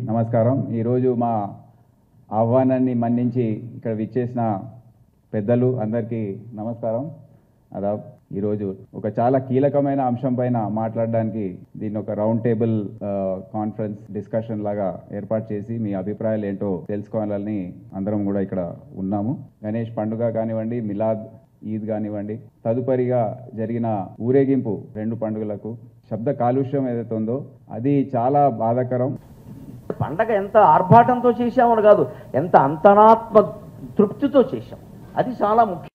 నమస్కారం. ఈరోజు మా ఆహ్వానాన్ని మన్నించి ఇక్కడ విచ్చేసిన పెద్దలు అందరికీ నమస్కారం. అదాబ్. ఈరోజు ఒక చాలా కీలకమైన అంశం పైన మాట్లాడడానికి దీన్ని ఒక రౌండ్ టేబుల్ కాన్ఫరెన్స్ డిస్కషన్ లాగా ఏర్పాటు చేసి మీ అభిప్రాయాలు ఏంటో తెలుసుకోవాలని అందరం కూడా ఇక్కడ ఉన్నాము. గణేష్ పండుగ కానివ్వండి, మిలాద్ ఈద్ కానివ్వండి, తదుపరిగా జరిగిన ఊరేగింపు 2 పండుగలకు శబ్ద కాలుష్యం ఏదైతే ఉందో అది చాలా బాధాకరం. పండగ ఎంత ఆర్భాటంతో చేశామని కాదు, ఎంత అంతరాత్మ తృప్తితో చేశాం, అది చాలా ముఖ్యం.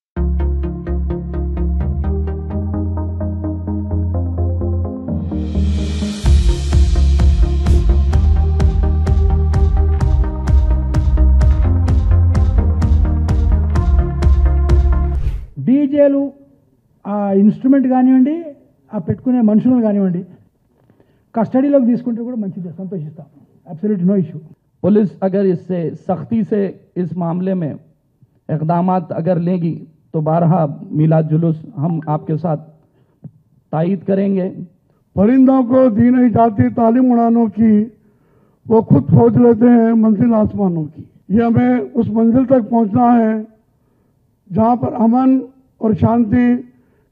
డీజేలు ఆ ఇన్స్ట్రుమెంట్ కానివ్వండి, ఆ పెట్టుకునే మనుషులను కానివ్వండి కస్టడీలోకి తీసుకుంటే కూడా మంచిది, సంతోషిస్తాం. Absolute no issue. पुलिस अगर इससे सख्ती से इस मामले में इक़दामात अगर लेगी तो बारहा मिलाद जुलूस हम आपके साथ तायद करेंगे. परिंदों को दी नहीं जाती तालीम उड़ानों की, वो खुद खोज लेते हैं मंजिल आसमानों की. ये हमें उस मंजिल तक पहुंचना है जहां पर अमन और शांति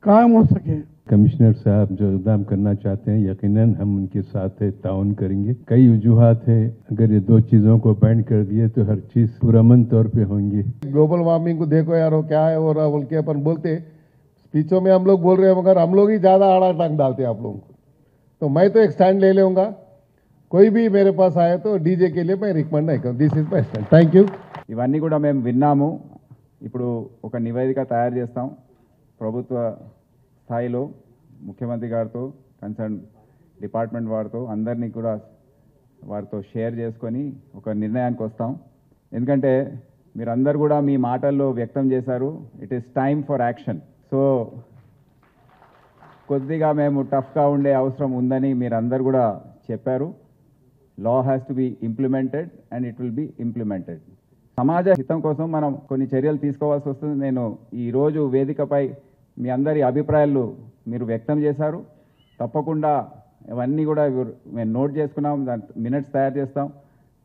कायम हो सके. कमिश्नर साहब जो इक़दाम करना चाहते हैं यकीनन हम उनके साथ ताउन करेंगे. कई वजूहात है, अगर ये 2 चीज़ों को बैंड कर दिए तो हर चीज़ पुरअमन तौर पे होंगी. ग्लोबल वार्मिंग को देखो यार, वो क्या है हो रहा बोल के अपन बोलते स्पीचों में हम लोग बोल रहे हैं, मगर हम लोग ही ज़्यादा आड़ा टांग डालते हैं आप लोगों को. तो मैं तो एक स्टैंड ले लूँगा. कोई भी मेरे पास आए तो डीजे के लिए मैं रिकमेंड नहीं करूँ. This is मై stand. Thank you. ఇవన్నీ కూడా మేము విన్నాము. ఇప్పుడు ఒక నివేదిక తయారు చేస్తాం. ప్రభుత్వ స్థాయిలో ముఖ్యమంత్రి గారితో, కన్సర్న్ డిపార్ట్మెంట్ వారితో అందరినీ కూడా వారితో షేర్ చేసుకొని ఒక నిర్ణయానికి వస్తాం. ఎందుకంటే మీరందరూ కూడా మీ మాటల్లో వ్యక్తం చేశారు, it is time for action. So కొద్దిగా మేము టఫ్గా ఉండే అవసరం ఉందని మీరందరూ కూడా చెప్పారు. Law has to be implemented and it will be implemented. సమాజ హితం కోసం మనం కొన్ని చర్యలు తీసుకోవాల్సి వస్తుంది. నేను ఈరోజు వేదికపై మీ అందరి అభిప్రాయాలు మీరు వ్యక్తం చేశారు. తప్పకుండా ఇవన్నీ కూడా మేము నోట్ చేసుకున్నాం, దాని మినిట్స్ తయారు చేస్తాం.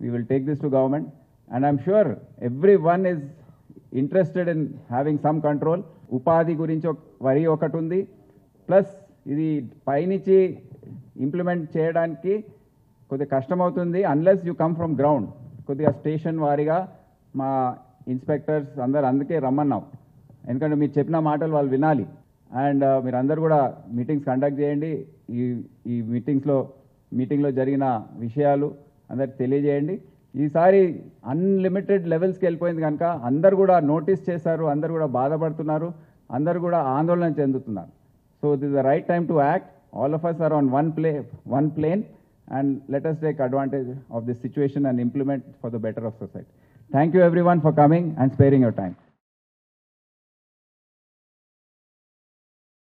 We will take this to government and I'm sure every one is interested in having some control. ఉపాధి గురించి వరి ఒకటి ఉంది, ప్లస్ ఇది పైనుంచి ఇంప్లిమెంట్ చేయడానికి కొద్దిగా కష్టమవుతుంది unless you come from ground. కొద్దిగా స్టేషన్ వారీగా మా ఇన్స్పెక్టర్స్ అందరు అందుకే రమ్మన్నాం, ఎందుకంటే మీరు చెప్పిన మాటలు వాళ్ళు వినాలి. అండ్ మీరందరూ కూడా మీటింగ్స్ కండక్ట్ చేయండి. ఈ మీటింగ్లో జరిగిన విషయాలు అందరికి తెలియజేయండి. ఈసారి అన్లిమిటెడ్ లెవెల్స్కి వెళ్ళిపోయింది కనుక అందరు కూడా నోటీస్ చేశారు, అందరు కూడా బాధపడుతున్నారు, అందరు కూడా ఆందోళన చెందుతున్నారు. So this is the right time to act. All of us are on one plane and let us take advantage of this situation and implement for the better of society. Thank you everyone for coming and sparing your time.